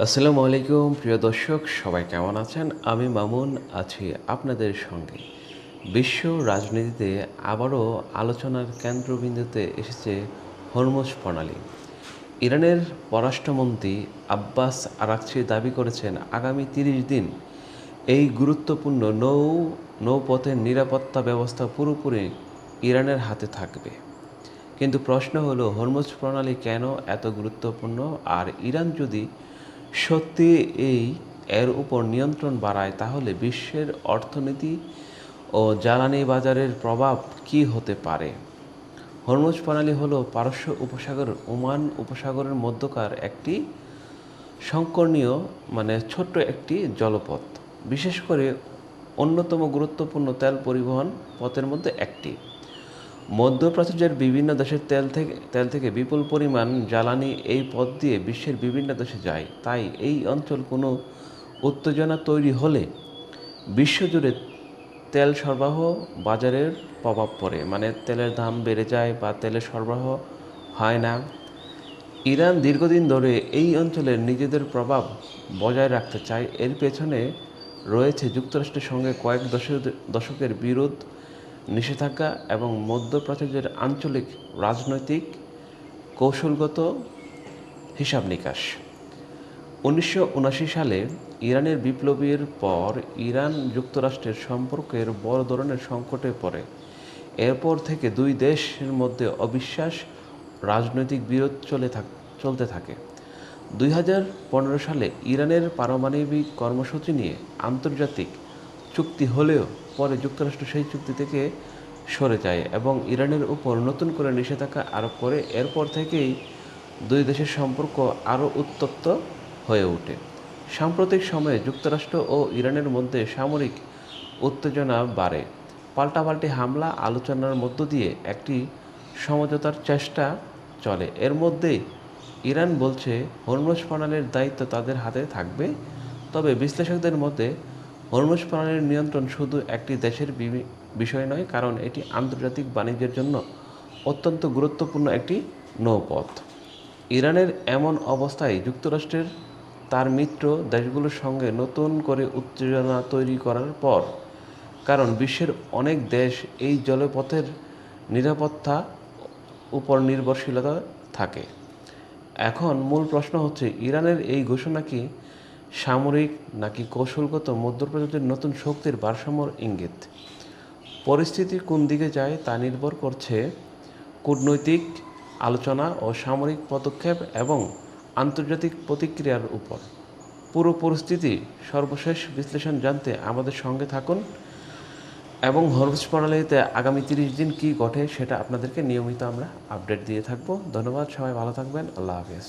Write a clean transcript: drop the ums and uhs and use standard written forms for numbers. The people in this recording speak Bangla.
আসসালামু আলাইকুম প্রিয় দর্শক, সবাই কেমন আছেন? আমি মামুন আছি আপনাদের সঙ্গে। বিশ্ব রাজনীতিতে আবারও আলোচনার কেন্দ্রবিন্দুতে এসেছে হরমুজ প্রণালী। ইরানের পররাষ্ট্রমন্ত্রী আব্বাস আরাকচি দাবি করেছেন আগামী ৩০ দিন এই গুরুত্বপূর্ণ নৌপথের নিরাপত্তা ব্যবস্থা পুরোপুরি ইরানের হাতে থাকবে। কিন্তু প্রশ্ন হলো, হরমুজ প্রণালী কেন এত গুরুত্বপূর্ণ? আর ইরান যদি সত্যি এর উপর নিয়ন্ত্রণ বাড়ায়, তাহলে বিশ্বের অর্থনীতি ও জ্বালানি বাজারের প্রভাব কী হতে পারে? হরমুজ প্রণালী হলো পারস্য উপসাগর ওমান উপসাগরের মধ্যকার একটি সংকরণীয় ছোট্ট একটি জলপথ, বিশেষ করে অন্যতম গুরুত্বপূর্ণ তেল পরিবহন পথের মধ্যে একটি। মধ্যপ্রাচ্যের বিভিন্ন দেশের তেল থেকে বিপুল পরিমাণ জ্বালানি এই পথ দিয়ে বিশ্বের বিভিন্ন দেশে যায়। তাই এই অঞ্চল কোনো উত্তেজনা তৈরি হলে বিশ্বজুড়ে তেল সরবরাহ বাজারের প্রভাব পড়ে, তেলের দাম বেড়ে যায় বা তেলের সরবরাহ হয় না। ইরান দীর্ঘদিন ধরে এই অঞ্চলের নিজেদের প্রভাব বজায় রাখতে চায়। এর পেছনে রয়েছে যুক্তরাষ্ট্রের সঙ্গে কয়েক দশকের বিরোধ, নিষেধাজ্ঞা এবং মধ্যপ্রাচ্যের আঞ্চলিক রাজনৈতিক কৌশলগত হিসাব নিকাশ। ১৯৭৯ সালে ইরানের বিপ্লবের পর ইরান যুক্তরাষ্ট্রের সম্পর্কের বড় ধরনের সংকটে পড়ে। এরপর থেকে দুই দেশের মধ্যে অবিশ্বাস, রাজনৈতিক বিরোধ চলতে থাকে। ২০১৫ সালে ইরানের পারমাণবিক কর্মসূচি নিয়ে আন্তর্জাতিক চুক্তি হলেও পরে যুক্তরাষ্ট্র সেই চুক্তি থেকে সরে যায় এবং ইরানের উপর নতুন করে নিষেধাজ্ঞা আরোপ করে। এরপর থেকেই দুই দেশের সম্পর্ক আরও উত্তপ্ত হয়ে ওঠে। সাম্প্রতিক সময়ে যুক্তরাষ্ট্র ও ইরানের মধ্যে সামরিক উত্তেজনা বাড়ে। পাল্টাপাল্টি হামলা, আলোচনার মধ্য দিয়ে একটি সমঝোতার চেষ্টা চলে। এর মধ্যেই ইরান বলছে হরমুজ প্রণালীর দায়িত্ব তাদের হাতে থাকবে। তবে বিশ্লেষকদের মতে হরমুজ প্রণালীর নিয়ন্ত্রণ শুধু একটি দেশের বিষয় নয়, কারণ এটি আন্তর্জাতিক বাণিজ্যের জন্য অত্যন্ত গুরুত্বপূর্ণ একটি নৌপথ। ইরানের এমন অবস্থায় যুক্তরাষ্ট্রের তার মিত্র দেশগুলোর সঙ্গে নতুন করে উত্তেজনা তৈরি করার পর, কারণ বিশ্বের অনেক দেশ এই জলপথের নিরাপত্তা উপর নির্ভরশীলতা থাকে। এখন মূল প্রশ্ন হচ্ছে, ইরানের এই ঘোষণা কি সামরিক নাকি কৌশলগত মধ্যপ্রাচ্যের নতুন শক্তির ভারসাম্যর ইঙ্গিত? পরিস্থিতি কোন দিকে যায় তা নির্ভর করছে কূটনৈতিক আলোচনা ও সামরিক পদক্ষেপ এবং আন্তর্জাতিক প্রতিক্রিয়ার উপর। পুরো পরিস্থিতি সর্বশেষ বিশ্লেষণ জানতে আমাদের সঙ্গে থাকুন এবং হরমুজ প্রণালীতে আগামী ৩০ দিন কী ঘটে সেটা আপনাদেরকে নিয়মিত আমরা আপডেট দিয়ে থাকব। ধন্যবাদ, সবাই ভালো থাকবেন। আল্লাহ হাফেজ।